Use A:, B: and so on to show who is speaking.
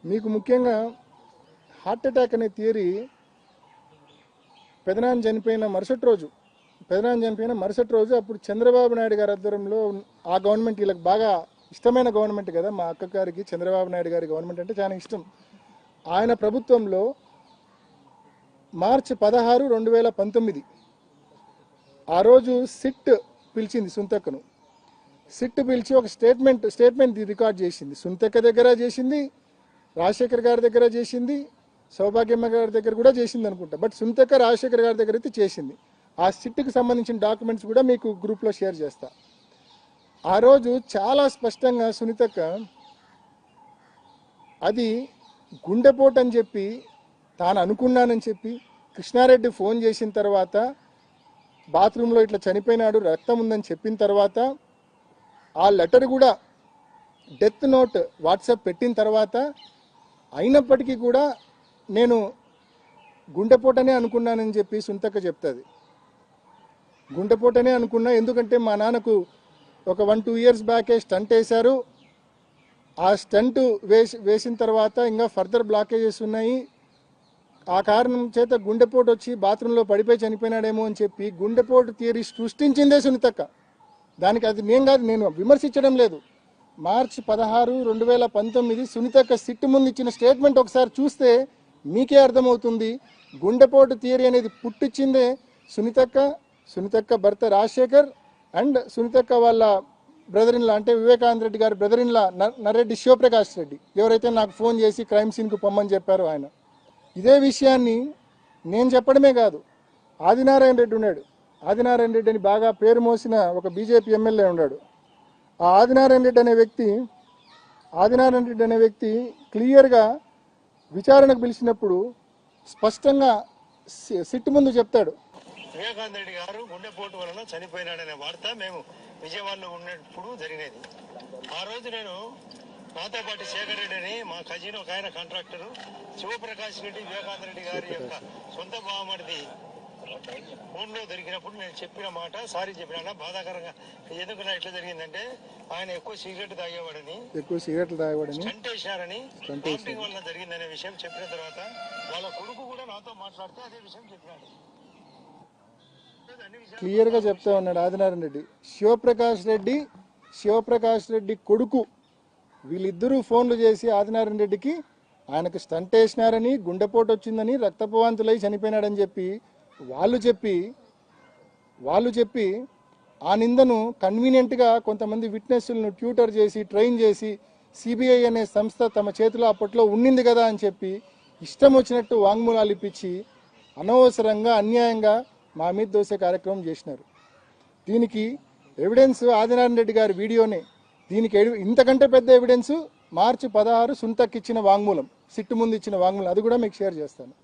A: మీకు ముఖ్యంగా heart attack అనే థియరీ పెదనాన్న చనిపోయిన మరుసటి రోజు అప్పుడు చంద్రబాబు నాయుడు గారి ఆధ్వర్యంలో ఆ గవర్నమెంట్ వీళ్ళకి బాగా ఇష్టమైన గవర్నమెంట్ కదా, మా అక్క గారికి చంద్రబాబు నాయుడు గారి గవర్నమెంట్ అంటే చాలా ఇష్టం. ఆయన ప్రభుత్వంలో మార్చి 16, 2019 ఆ రోజు సిట్ పిలిచింది సుంతక్కను. సిట్ పిలిచి ఒక స్టేట్మెంట్ రికార్డ్ చేసింది. సుంతక్క దగ్గర చేసింది, రాజశేఖర్ గారి దగ్గర చేసింది, సౌభాగ్యమ్మ గారి దగ్గర కూడా చేసింది అనుకుంటా. బట్ సుంతక్క రాజశేఖర్ గారి దగ్గర అయితే చేసింది. ఆ సిట్కి సంబంధించిన డాక్యుమెంట్స్ కూడా మీకు గ్రూప్లో షేర్ చేస్తా. ఆ రోజు చాలా స్పష్టంగా సునీతక్క అది గుండెపోటు అని చెప్పి తాను అనుకున్నానని చెప్పి, కృష్ణారెడ్డి ఫోన్ చేసిన తర్వాత బాత్రూంలో ఇట్లా చనిపోయినాడు రక్తం ఉందని చెప్పిన తర్వాత ఆ లెటర్ కూడా డెత్ నోట్ వాట్సాప్ పెట్టిన తర్వాత అయినప్పటికీ కూడా నేను గుండెపోటనే అనుకున్నానని చెప్పి సుంతక్క చెప్తుంది. గుండెపోటనే అనుకున్నా, ఎందుకంటే మా నాన్నకు ఒక 1-2 years బ్యాకే స్టంట్ వేశారు. ఆ స్టంట్ వేసిన తర్వాత ఇంకా ఫర్దర్ బ్లాకేజెస్ ఉన్నాయి. ఆ కారణం చేత గుండెపోటు వచ్చి బాత్రూంలో పడిపోయి చనిపోయినాడేమో అని చెప్పి గుండెపోటు థియరీ సృష్టించిందే సునీతక్క. దానికి అది నేను విమర్శించడం లేదు. మార్చి 16, 2019 సునీతక్క సిట్ ముందు ఇచ్చిన స్టేట్మెంట్ ఒకసారి చూస్తే మీకే అర్థమవుతుంది. గుండెపోటు థియరీ అనేది పుట్టించిందే సునీతక్క భర్త రాజశేఖర్ అండ్ సునీతక్క వాళ్ళ బ్రదర్ ఇన్లా, అంటే వివేకానంద రెడ్డి గారి బ్రదర్ ఇన్లా నరెడ్డి శివప్రకాష్ రెడ్డి, ఎవరైతే నాకు ఫోన్ చేసి క్రైమ్ సీన్కు పొమ్మని చెప్పారో ఆయన. ఇదే విషయాన్ని నేను చెప్పడమే కాదు, ఆదినారాయణ రెడ్డి ఉన్నాడు. ఆదినారాయణ రెడ్డి అని బాగా పేరు మోసిన ఒక బీజేపీ ఎమ్మెల్యే ఉన్నాడు. ఆ ఆదినారాయణ రెడ్డి అనే వ్యక్తి క్లియర్గా విచారణకు పిలిచినప్పుడు స్పష్టంగా సిట్ ముందు చెప్తాడు.
B: వివేకానంద రెడ్డి గారు గుండెపోటు వలన చనిపోయినాడనే వార్త మేము విజయవాడలో ఉన్నప్పుడు జరిగినది. ఆ రోజు నేను నాతో పాటు శేఖర్ రెడ్డి అని మా కజిన్ ఒక ఆయన కాంట్రాక్టరు, శివప్రకాష్ రెడ్డి వివేకానంద రెడ్డి గారి యొక్క సొంత బావమరిది ఫోన్లో దొరికినప్పుడు నేను చెప్పిన మాట సారీ చెప్పినా బాధాకరంగా. ఎందుకన్నా ఇట్లా జరిగిందంటే ఆయన ఎక్కువ సిగరెట్లు తాగేవాడని స్టంట్ వేసినారని డాంపింగ్ వల్ల జరిగిందనే విషయం చెప్పిన తర్వాత వాళ్ళ కొడుకు కూడా నాతో మాట్లాడితే అదే విషయం చెప్పినాడు.
A: క్లియర్గా చెప్తా ఉన్నాడు ఆదినారాయణ రెడ్డి. శివప్రకాష్ రెడ్డి కొడుకు వీళ్ళిద్దరూ ఫోన్లు చేసి ఆదినారాయణ రెడ్డికి ఆయనకు స్టంట్ వేసినారని, గుండెపోటు వచ్చిందని, రక్తపవాంతులై చనిపోయినాడని చెప్పి వాళ్ళు చెప్పి ఆ నిందను కన్వీనియంట్గా కొంతమంది విట్నెస్లను ట్యూటర్ చేసి ట్రైన్ చేసి సిబిఐ అనే సంస్థ తమ చేతిలో అప్పట్లో ఉండింది కదా అని చెప్పి ఇష్టం వచ్చినట్టు వాంగ్మూలాలు ఇప్పించి అనవసరంగా అన్యాయంగా మా మీద దోసే కార్యక్రమం చేసినారు. దీనికి ఎవిడెన్స్ ఆదినారాయణ రెడ్డి గారి వీడియోనే. దీనికి ఇంతకంటే పెద్ద ఎవిడెన్స్ మార్చి 16 సుంతక్ ఇచ్చిన వాంగ్మూలం, సిట్టు ముందు ఇచ్చిన వాంగ్మూలం, అది కూడా మీకు షేర్ చేస్తాను.